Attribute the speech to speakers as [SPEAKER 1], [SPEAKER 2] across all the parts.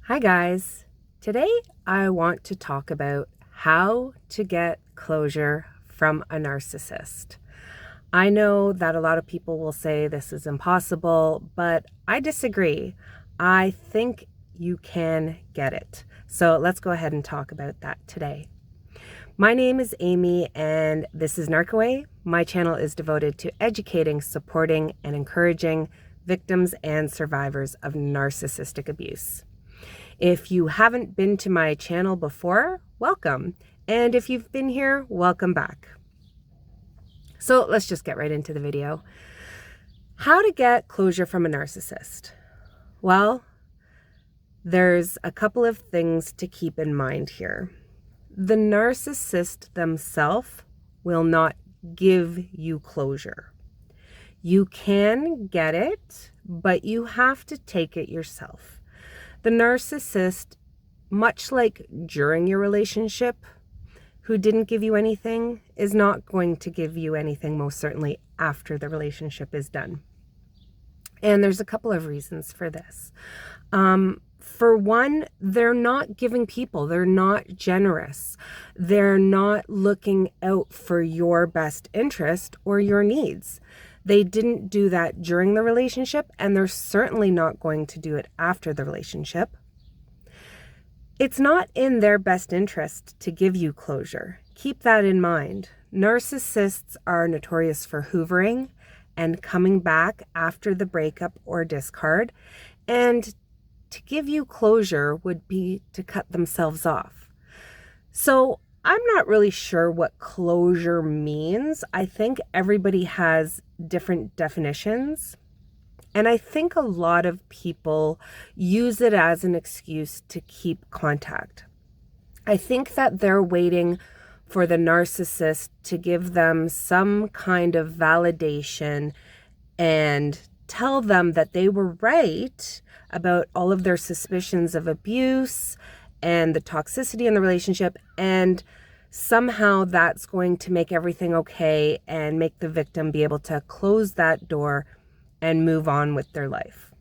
[SPEAKER 1] Hi guys. Today I want to talk about how to get closure from a narcissist. I know that a lot of people will say this is impossible, but I disagree. I think you can get it. So let's go ahead and talk about that today. My name is Amy and this is Narcaway. My channel is devoted to educating, supporting, and encouraging victims and survivors of narcissistic abuse. If you haven't been to my channel before, welcome. And if you've been here, welcome back. So let's just get right into the video. How to get closure from a narcissist? Well, there's a couple of things to keep in mind here. The narcissist themselves will not give you closure. You can get it, but you have to take it yourself. The narcissist, much like during your relationship, who didn't give you anything, is not going to give you anything, most certainly, after the relationship is done. And there's a couple of reasons for this. For one, they're not giving people. They're not generous. They're not looking out for your best interest or your needs. They didn't do that during the relationship, and they're certainly not going to do it after the relationship. It's not in their best interest to give you closure. Keep that in mind. Narcissists are notorious for hoovering and coming back after the breakup or discard, and to give you closure would be to cut themselves off. So I'm not really sure what closure means. I think everybody has different definitions. And I think a lot of people use it as an excuse to keep contact. I think that they're waiting for the narcissist to give them some kind of validation and tell them that they were right about all of their suspicions of abuse and the toxicity in the relationship, and somehow that's going to make everything okay and make the victim be able to close that door and move on with their life.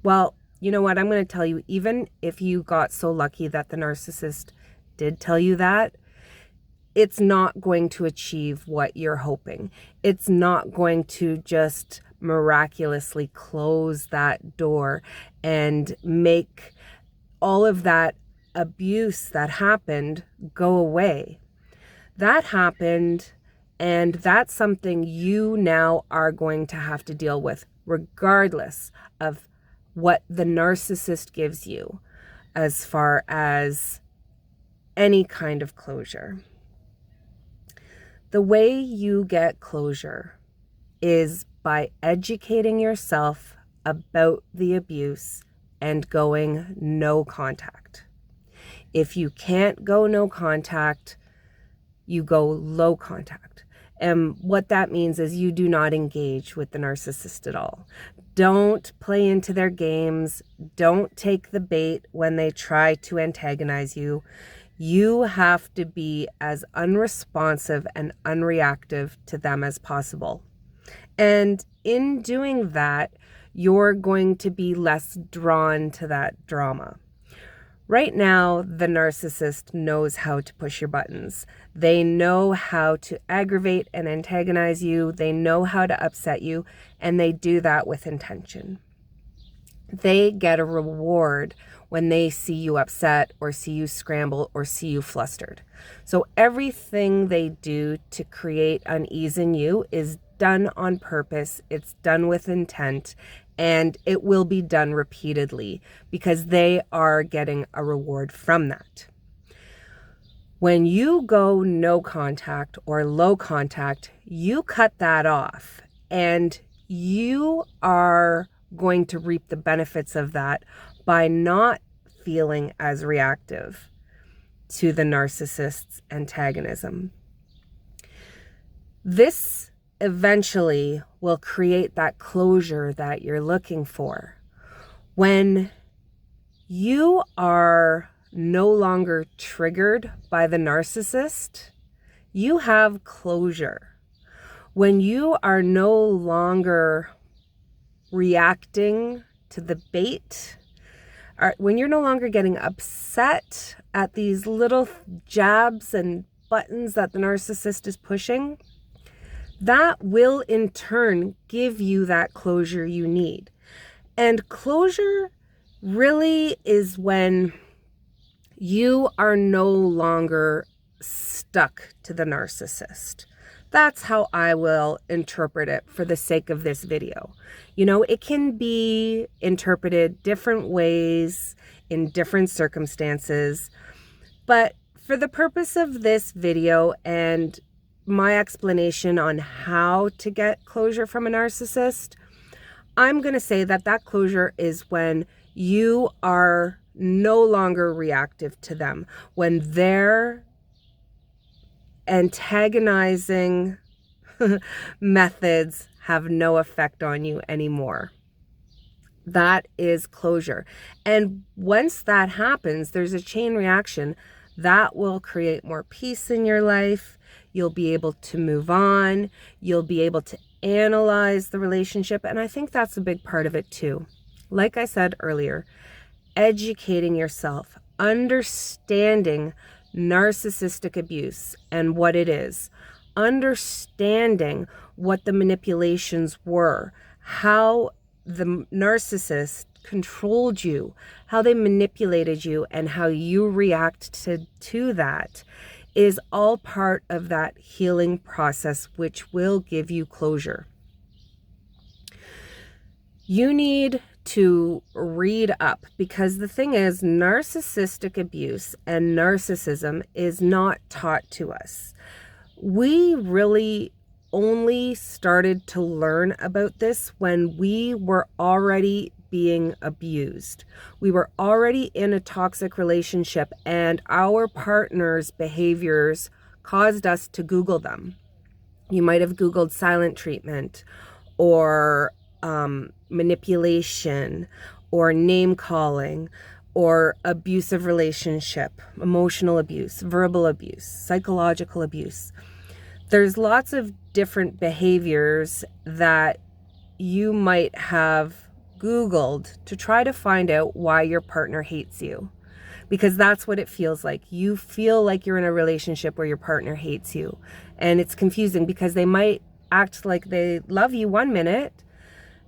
[SPEAKER 1] Well, you know what? I'm going to tell you, even if you got so lucky that the narcissist did tell you that, it's not going to achieve what you're hoping. It's not going to just miraculously close that door and make all of that abuse that happened go away. That happened, and that's something you now are going to have to deal with, regardless of what the narcissist gives you as far as any kind of closure. The way you get closure is by educating yourself about the abuse and going no contact. If you can't go no contact, you go low contact. And what that means is you do not engage with the narcissist at all. Don't play into their games. Don't take the bait when they try to antagonize you. You have to be as unresponsive and unreactive to them as possible. And in doing that, you're going to be less drawn to that drama. Right now, the narcissist knows how to push your buttons. They know how to aggravate and antagonize you. They know how to upset you, and they do that with intention. They get a reward when they see you upset or see you scramble or see you flustered. So everything they do to create unease in you is done on purpose. It's done with intent. And it will be done repeatedly because they are getting a reward from that. When you go no contact or low contact, you cut that off, and you are going to reap the benefits of that by not feeling as reactive to the narcissist's antagonism. This eventually will create that closure that you're looking for. When you are no longer triggered by the narcissist, you have closure. When you are no longer reacting to the bait, when you're no longer getting upset at these little jabs and buttons that the narcissist is pushing, that will in turn give you that closure you need. And closure really is when you are no longer stuck to the narcissist. That's how I will interpret it for the sake of this video. You know, it can be interpreted different ways in different circumstances, but for the purpose of this video and my explanation on how to get closure from a narcissist, I'm going to say that that closure is when you are no longer reactive to them, when they're antagonizing methods have no effect on you anymore. That is closure. And once that happens, there's a chain reaction that will create more peace in your life. You'll be able to move on. You'll be able to analyze the relationship. And I think that's a big part of it too. Like I said earlier, educating yourself, understanding narcissistic abuse and what it is, understanding what the manipulations were, how the narcissist controlled you, how they manipulated you, and how you react to that is all part of that healing process, which will give you closure. You need to read up, because the thing is, narcissistic abuse and narcissism is not taught to us. We really only started to learn about this when we were already being abused. We were already in a toxic relationship and our partner's behaviors caused us to Google them. You might have Googled silent treatment or manipulation or name calling or abusive relationship, emotional abuse, verbal abuse, psychological abuse. There's lots of different behaviors that you might have Googled to try to find out why your partner hates you, because that's what it feels like. You feel like you're in a relationship where your partner hates you, and it's confusing because they might act like they love you one minute,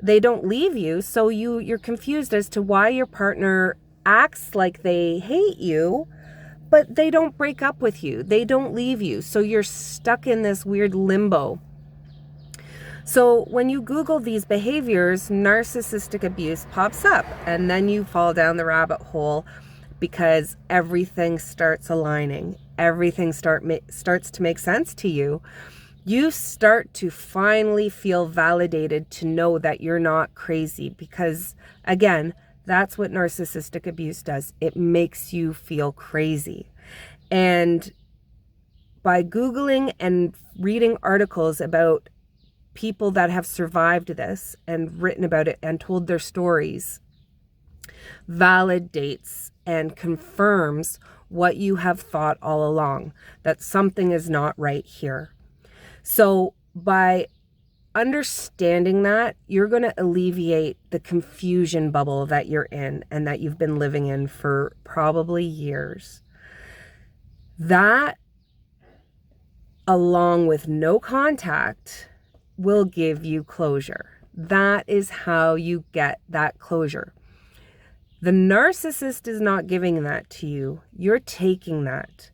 [SPEAKER 1] they don't leave you, so you're confused as to why your partner acts like they hate you, but they don't break up with you. They don't leave you. So you're stuck in this weird limbo. So when you Google these behaviors, narcissistic abuse pops up, and then you fall down the rabbit hole because everything starts aligning. Everything starts to make sense to you. You start to finally feel validated to know that you're not crazy, because again, that's what narcissistic abuse does. It makes you feel crazy. And by Googling and reading articles about people that have survived this and written about it and told their stories, validates and confirms what you have thought all along, that something is not right here. So by understanding that, you're going to alleviate the confusion bubble that you're in and that you've been living in for probably years. That, along with no contact, will give you closure. That is how you get that closure. The narcissist is not giving that to you. You're taking that.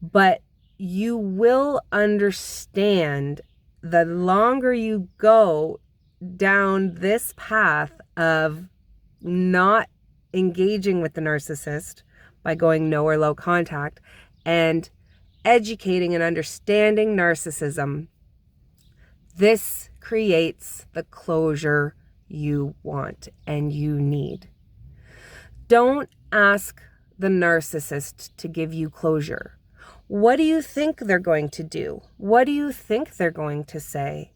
[SPEAKER 1] But you will understand the longer you go down this path of not engaging with the narcissist by going no or low contact and educating and understanding narcissism. This creates the closure you want and you need. Don't ask the narcissist to give you closure. What do you think they're going to do? What do you think they're going to say?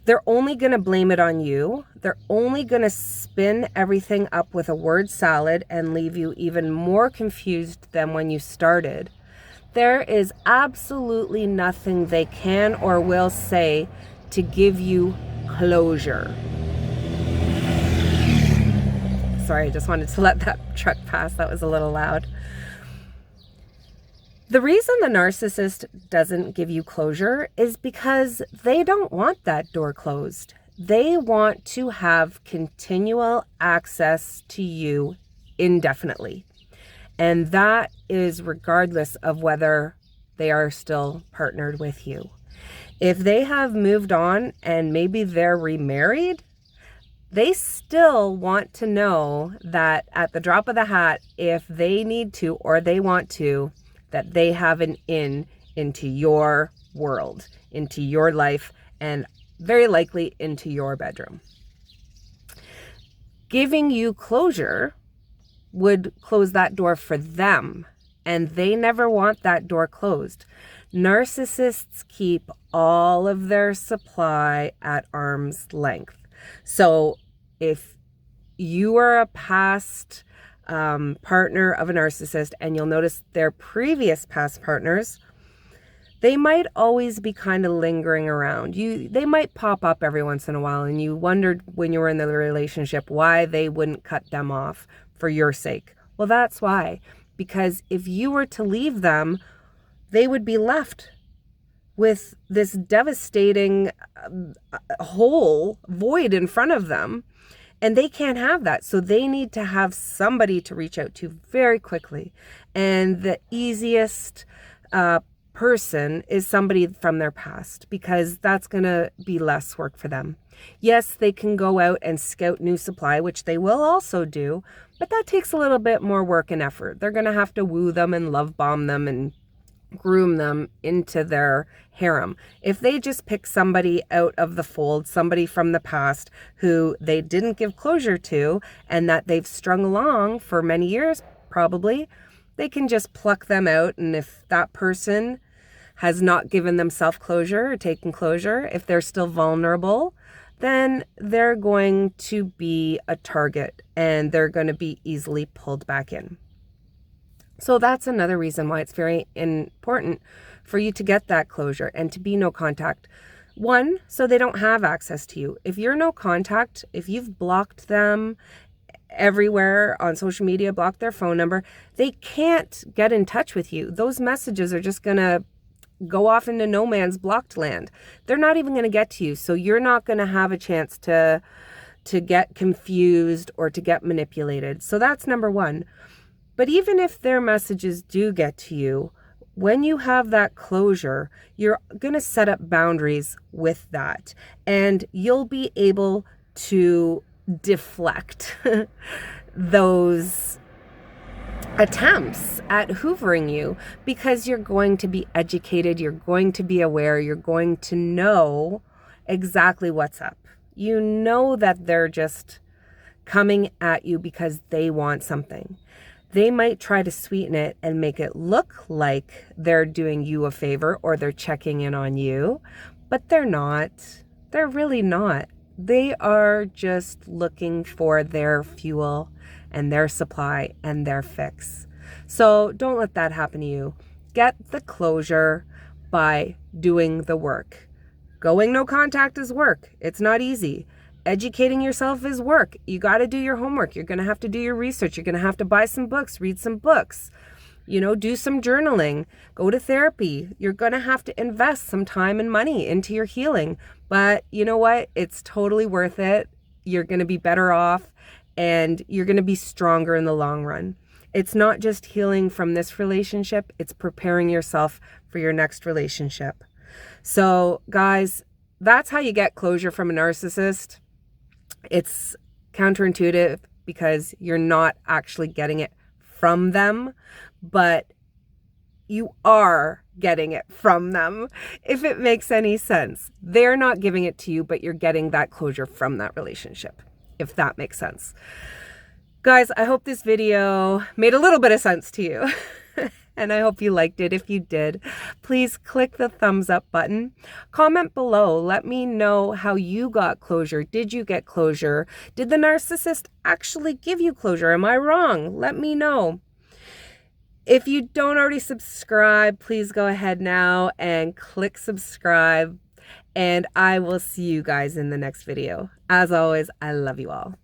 [SPEAKER 1] They're only going to blame it on you. They're only going to spin everything up with a word salad and leave you even more confused than when you started. There is absolutely nothing they can or will say to give you closure. Sorry, I just wanted to let that truck pass. That was a little loud. The reason the narcissist doesn't give you closure is because they don't want that door closed. They want to have continual access to you indefinitely. And that is regardless of whether they are still partnered with you. If they have moved on and maybe they're remarried, they still want to know that at the drop of the hat, if they need to or they want to, that they have an in into your world, into your life, and very likely into your bedroom. Giving you closure would close that door for them, and they never want that door closed. Narcissists keep all of their supply at arm's length. So if you are a past partner of a narcissist, and you'll notice their previous past partners, they might always be kind of lingering around. They might pop up every once in a while, and you wondered when you were in the relationship why they wouldn't cut them off for your sake. Well, that's why. Because if you were to leave them, they would be left with this devastating void in front of them. And they can't have that. So they need to have somebody to reach out to very quickly. And the easiest person is somebody from their past, because that's going to be less work for them. Yes, they can go out and scout new supply, which they will also do, but that takes a little bit more work and effort. They're going to have to woo them and love bomb them and groom them into their harem. If they just pick somebody out of the fold, somebody from the past who they didn't give closure to and that they've strung along for many years, probably, they can just pluck them out. And if that person has not given them self-closure or taken closure, if they're still vulnerable, then they're going to be a target and they're going to be easily pulled back in. So that's another reason why it's very important for you to get that closure and to be no contact. One, so they don't have access to you. If you're no contact, if you've blocked them everywhere on social media, blocked their phone number, they can't get in touch with you. Those messages are just going to go off into no man's blocked land. They're not even going to get to you. So you're not going to have a chance to get confused or to get manipulated. So that's number one. But even if their messages do get to you, when you have that closure, you're going to set up boundaries with that. And you'll be able to deflect those attempts at hoovering you, because you're going to be educated, you're going to be aware, you're going to know exactly what's up. You know that they're just coming at you because they want something. They might try to sweeten it and make it look like they're doing you a favor or they're checking in on you, but they're not. They're really not. They are just looking for their fuel and their supply and their fix. So don't let that happen to you. Get the closure by doing the work. Going no contact is work. It's not easy. Educating yourself is work. You got to do your homework. You're going to have to do your research. You're going to have to buy some books, read some books, do some journaling, go to therapy. You're going to have to invest some time and money into your healing. But you know what? It's totally worth it. You're going to be better off and you're going to be stronger in the long run. It's not just healing from this relationship. It's preparing yourself for your next relationship. So guys, that's how you get closure from a narcissist. It's counterintuitive because you're not actually getting it from them, but you are getting it from them, if it makes any sense. They're not giving it to you, but you're getting that closure from that relationship, if that makes sense. Guys, I hope this video made a little bit of sense to you. And I hope you liked it. If you did, please click the thumbs up button. Comment below. Let me know how you got closure. Did you get closure? Did the narcissist actually give you closure? Am I wrong? Let me know. If you don't already subscribe, please go ahead now and click subscribe. And I will see you guys in the next video. As always, I love you all.